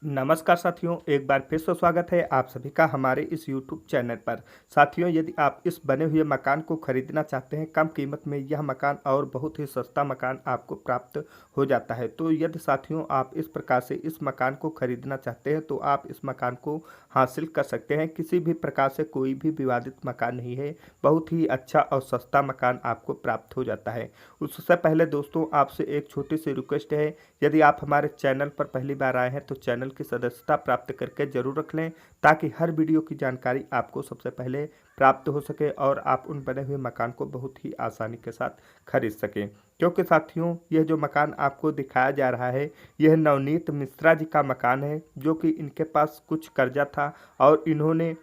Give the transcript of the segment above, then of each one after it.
नमस्कार साथियों, एक बार फिर से स्वागत है आप सभी का हमारे इस YouTube चैनल पर। साथियों, यदि आप इस बने हुए मकान को खरीदना चाहते हैं कम कीमत में, यह मकान और बहुत ही सस्ता मकान आपको प्राप्त हो जाता है। तो यदि साथियों आप इस प्रकार से इस मकान को खरीदना चाहते हैं तो आप इस मकान को हासिल कर सकते हैं। किसी भी प्रकार से कोई भी विवादित मकान नहीं है, बहुत ही अच्छा और सस्ता मकान आपको प्राप्त हो जाता है। उससे पहले दोस्तों आपसे एक छोटी सी रिक्वेस्ट है, यदि आप हमारे चैनल पर पहली बार आए हैं तो चैनल की सदस्यता प्राप्त करके जरूर रख लें, ताकि हर वीडियो की जानकारी आपको सबसे पहले प्राप्त हो सके और आप उन बने हुए मकान को बहुत ही आसानी के साथ खरीद सकें। क्योंकि साथियों यह जो मकान आपको दिखाया जा रहा है यह नवनीत मिश्रा जी का मकान है, जो कि इनके पास कुछ कर्जा था और इन्होंने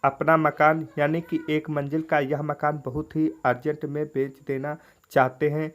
अपना मकान यानी कि एक मंजिल का यह मकान बहुत ही अर्जेंट में बेच देना चाहते हैं।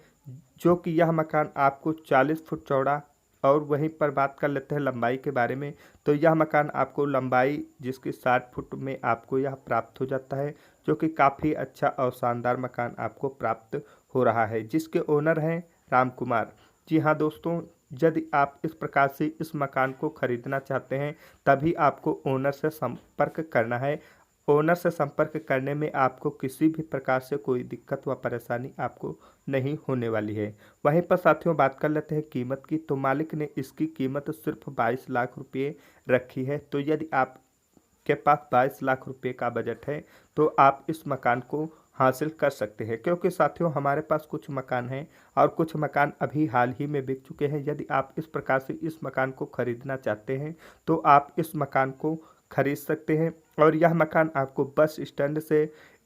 जो कि यह मकान आपको 40 फुट चौड़ा, और वहीं पर बात कर लेते हैं लंबाई के बारे में, तो यह मकान आपको लंबाई जिसकी 60 फुट में आपको यह प्राप्त हो जाता है, जो कि काफ़ी अच्छा और शानदार मकान आपको प्राप्त हो रहा है, जिसके ओनर हैं राम कुमार। जी हाँ दोस्तों, यदि आप इस प्रकार से इस मकान को खरीदना चाहते हैं तभी आपको ओनर से संपर्क करना है। ओनर से संपर्क करने में आपको किसी भी प्रकार से कोई दिक्कत व परेशानी आपको नहीं होने वाली है। वहीं पर साथियों बात कर लेते हैं कीमत की, तो मालिक ने इसकी कीमत सिर्फ 22 लाख रुपये रखी है। तो यदि आपके पास 22 लाख रुपये का बजट है तो आप इस मकान को हासिल कर सकते हैं। क्योंकि साथियों हमारे पास कुछ मकान हैं और कुछ मकान अभी हाल ही में बिक चुके हैं। यदि आप इस प्रकार से इस मकान को खरीदना चाहते हैं तो आप इस मकान को खरीद सकते हैं। और यह मकान आपको बस स्टैंड से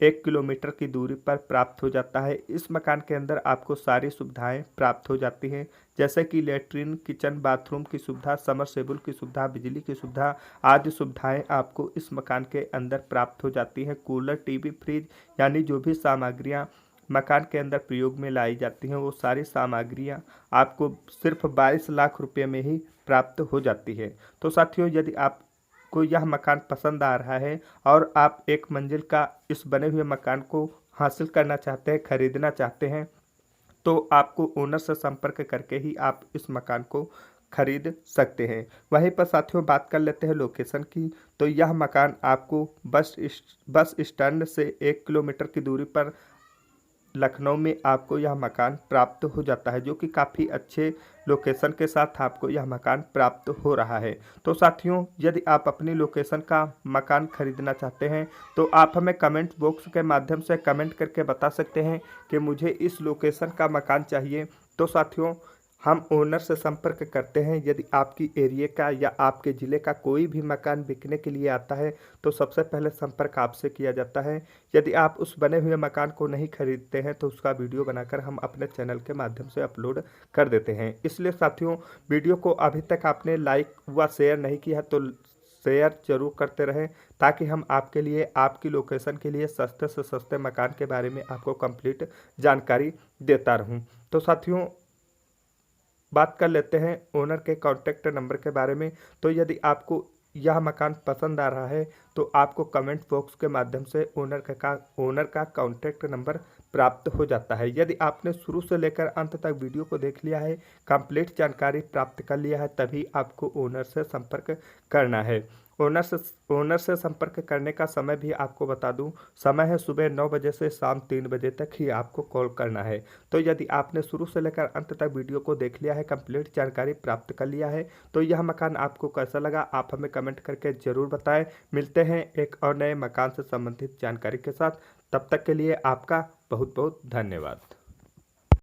1 किलोमीटर की दूरी पर प्राप्त हो जाता है। इस मकान के अंदर आपको सारी सुविधाएं प्राप्त हो जाती हैं, जैसे कि लेटरिन, किचन, बाथरूम की सुविधा, समरसेबुल की सुविधा, बिजली की सुविधा आदि सुविधाएं आपको इस मकान के अंदर प्राप्त हो जाती हैं। कूलर, टीवी, फ्रिज यानी जो भी सामग्रियां मकान के अंदर प्रयोग में लाई जाती हैं वो सारी सामग्रियां आपको सिर्फ 22 लाख रुपये में ही प्राप्त हो जाती है। तो साथियों यदि आप को यह मकान पसंद आ रहा है और आप एक मंजिल का इस बने हुए मकान को हासिल करना चाहते हैं, खरीदना चाहते हैं, तो आपको ओनर से संपर्क करके ही आप इस मकान को खरीद सकते हैं। वहीं पर साथियों बात कर लेते हैं लोकेशन की, तो यह मकान आपको बस स्टैंड से 1 किलोमीटर की दूरी पर लखनऊ में आपको यह मकान प्राप्त हो जाता है, जो कि काफ़ी अच्छे लोकेशन के साथ आपको यह मकान प्राप्त हो रहा है। तो साथियों यदि आप अपनी लोकेशन का मकान खरीदना चाहते हैं तो आप हमें कमेंट बॉक्स के माध्यम से कमेंट करके बता सकते हैं कि मुझे इस लोकेशन का मकान चाहिए। तो साथियों हम ओनर से संपर्क करते हैं। यदि आपकी एरिया का या आपके ज़िले का कोई भी मकान बिकने के लिए आता है तो सबसे पहले संपर्क आपसे किया जाता है। यदि आप उस बने हुए मकान को नहीं खरीदते हैं तो उसका वीडियो बनाकर हम अपने चैनल के माध्यम से अपलोड कर देते हैं। इसलिए साथियों वीडियो को अभी तक आपने लाइक व शेयर नहीं किया तो शेयर जरूर करते रहें, ताकि हम आपके लिए आपकी लोकेशन के लिए सस्ते से सस्ते मकान के बारे में आपको कंप्लीट जानकारी देता रहूं। तो साथियों बात कर लेते हैं ओनर के कॉन्टैक्ट नंबर के बारे में। तो यदि आपको यह मकान पसंद आ रहा है तो आपको कमेंट बॉक्स के माध्यम से ओनर का कॉन्टैक्ट नंबर प्राप्त हो जाता है। यदि आपने शुरू से लेकर अंत तक वीडियो को देख लिया है, कंप्लीट जानकारी प्राप्त कर लिया है, तभी आपको ओनर से संपर्क करना है। ओनर से संपर्क करने का समय भी आपको बता दूं, समय है सुबह 9 बजे से शाम 3 बजे तक ही आपको कॉल करना है। तो यदि आपने शुरू से लेकर अंत तक वीडियो को देख लिया है, कंप्लीट जानकारी प्राप्त कर लिया है, तो यह मकान आपको कैसा लगा आप हमें कमेंट करके ज़रूर बताएं। मिलते हैं एक और नए मकान से संबंधित जानकारी के साथ, तब तक के लिए आपका बहुत बहुत धन्यवाद।